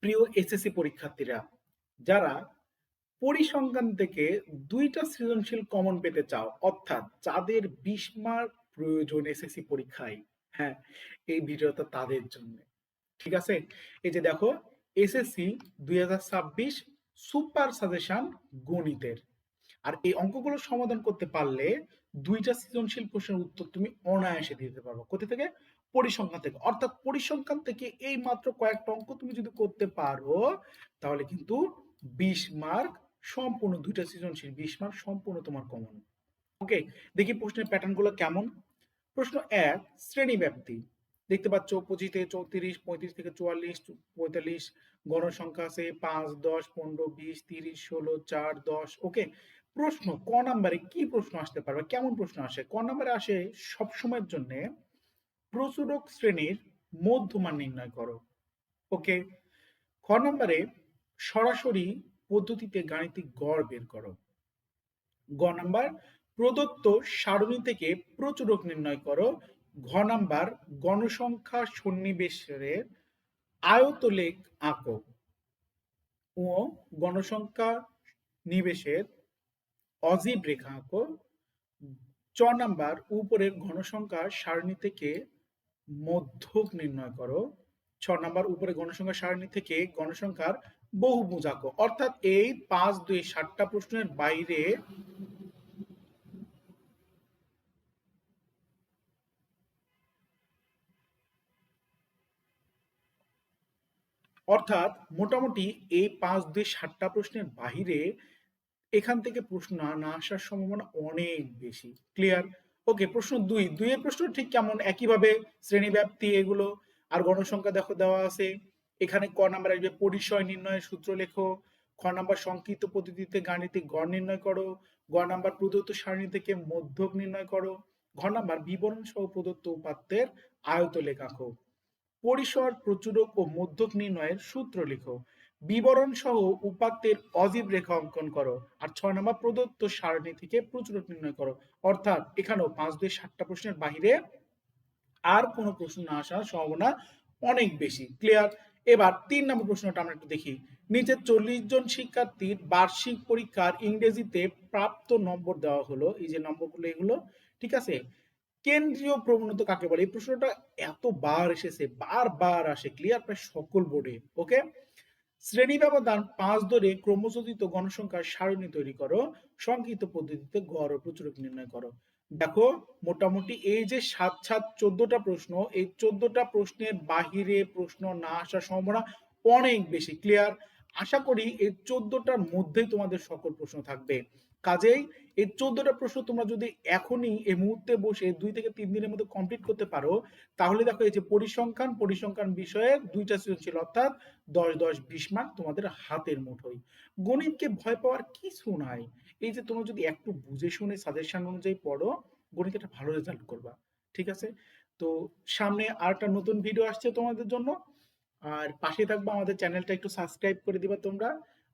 প্রিয় এসএসসি পরীক্ষার্থীরা, যারা পরিসংখ্যান থেকে ২টা সৃজনশীল কমন পেতে চাও, অর্থাৎ যাদের ২০ মার্ক প্রয়োজন এসএসসি পরীক্ষায়, হ্যাঁ, এই ভিডিওটা তাদের জন্য। ঠিক আছে? এই যে দেখো, এসএসসি ২০২৬ সুপার সাজেশন গণিতের। আর এই অঙ্কগুলো সমাধান করতে পারলে ২টা সৃজনশীল প্রশ্নের উত্তর তুমি অনায়াসে দিতে পারবে। কোথা থেকে? পরিসংখ্যান থেকে। অর্থাৎ পরিসংখ্যান থেকে এই মাত্র কয়েকটা অঙ্ক তুমি যদি করতে পারো, তাহলে কিন্তু ২০ মার্ক সম্পূর্ণ, ২টা সৃজনশীল ২০ মার্ক সম্পূর্ণ তোমার কমন। ওকে, দেখি প্রশ্নের প্যাটার্নগুলো কেমন। প্রশ্ন ১, শ্রেণীব্যাপ্তি। দেখতে পাচ্ছ 25 থেকে 34, 35 থেকে 44, 45, গণসংখ্যা আছে 5, 10, 15, 20, 30, 16, 4, 10। ওকে, প্রশ্ন ক নাম্বারে কি প্রশ্ন আসতে পারবে, কেমন প্রশ্ন আসে? ক নাম্বারে আসে সবসময়ের জন্য প্রচুরক শ্রেণীর মধ্যমান নির্ণয় করো। ওকে, খ নাম্বারে সরাসরি পদ্ধতিতে গাণিতিক গড় বের করো। গ নাম্বার প্রদত্ত সারণী থেকে প্রচুরক নির্ণয় করো। ঘ নাম্বার গণসংখ্যা সন্নিবেশের আয়তলেখ আঁকো। ও গণসংখ্যা নিবেশের অজীব রেখা আঁকো। চ নাম্বার উপরের ঘনসংখ্যা সারণী থেকে মধ্যক নির্ণয় করো। ছ নাম্বার উপরে গণসংখ্যা সারণী থেকে গণসংখ্যার বহুভুজ আঁকো। অর্থাৎ এই ৫, ২, ৭টা প্রশ্নের বাইরে অর্থাৎ মোটামুটি এই ৫, ২, ৭টা প্রশ্নের বাহিরে এখান থেকে প্রশ্ন না আসার সম্ভাবনা অনেক বেশি। ক্লিয়ার? ওকে, প্রশ্ন ২, ২ এর প্রশ্ন ঠিক কেমন? একইভাবে শ্রেণীব্যাপ্তি এগুলো। আর গণসংখ্যা দেখো দেওয়া আছে। এখানে ক নাম্বার আসবে পরিসয় নির্ণয়ের সূত্র লেখো। খ নাম্বার সংক্ষিপ্ত পদ্ধতিতে গাণিতিক গড় নির্ণয় করো। গ নাম্বার প্রদত্ত সারণী থেকে মধ্যক নির্ণয় করো। ঘ নাম্বার বিবরণ সহ প্রদত্ত উপাত্তের আয়তলেখ আঁকো। পরিসর, প্রচুরক ও মধ্যক নির্ণয়ের সূত্র লিখো। বিবরণ সহ উপাত্তের অজীব রেখা অঙ্কন করো। আর ৬ নম্বর প্রদত্ত সারণী থেকে প্রচুরক নির্ণয় করো। অর্থাৎ এখানেও ৫, ২, ৭টা প্রশ্নের বাহিরে আর কোনো প্রশ্ন না আসার সম্ভাবনা অনেক বেশি। ক্লিয়ার? এবার ৩ নম্বর প্রশ্নটা আমরা একটু দেখি। নিচে ৪০ জন শিক্ষার্থীর বার্ষিক পরীক্ষার ইংরেজিতে প্রাপ্ত নম্বর দেওয়া হলো। এই যে নম্বরগুলো এগুলো, ঠিক আছে? কেন্দ্রীয় প্রবণতা কাকে বলে? এই প্রশ্নটা এতবার এসেছে, বারবার আসে, ক্লিয়ার, প্রায় সকল বোর্ডে। ওকে, শ্রেণী ব্যবধান ৫ ধরে ক্রমযোজিত গণসংখ্যার সারণী তৈরি করো। সংক্ষিপ্ত পদ্ধতিতে গড় ও প্রচুরক নির্ণয় করো। দেখো, মোটামুটি এই যে ৭, ৭, ১৪টা প্রশ্ন, এই ১৪টা প্রশ্নের বাহিরে প্রশ্ন না আসার সম্ভাবনা অনেক বেশি। ক্লিয়ার? আশা করি এই ১৪টার মধ্যেই তোমাদের সকল প্রশ্ন থাকবে। কাজেই এই ১৪টা প্রশ্ন তোমরা যদি এখনই এই মুহূর্তে বসে ২ থেকে ৩ দিনের মধ্যে কমপ্লিট করতে পারো, তাহলে দেখো এই যে পরিসংখ্যান বিষয়ে ২টা সৃজনশীল, অর্থাৎ ১০, ১০, ২০ মার্ক তোমাদের হাতের মুঠোয়। গণিতকে ভয় পাওয়ার কিছু নাই। এই যে তোমরা যদি একটু বুঝে শুনে সাজেশন অনুযায়ী পড়ো, গণিতে একটা ভালো রেজাল্ট করবা। ঠিক আছে? তো সামনে আরেকটা নতুন ভিডিও আসছে তোমাদের জন্য। আর পাশে থাকবা, আমাদের চ্যানেলটা একটু সাবস্ক্রাইব করে দিবা তোমরা।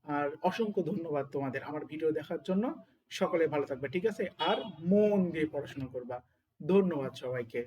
আর অসংখ্য ধন্যবাদ তোমাদের আমার ভিডিও দেখার জন্য। সকলে ভালো থাকবে, ঠিক আছে? আর মন দিয়ে পড়াশোনা করবা। ধন্যবাদ সবাইকে।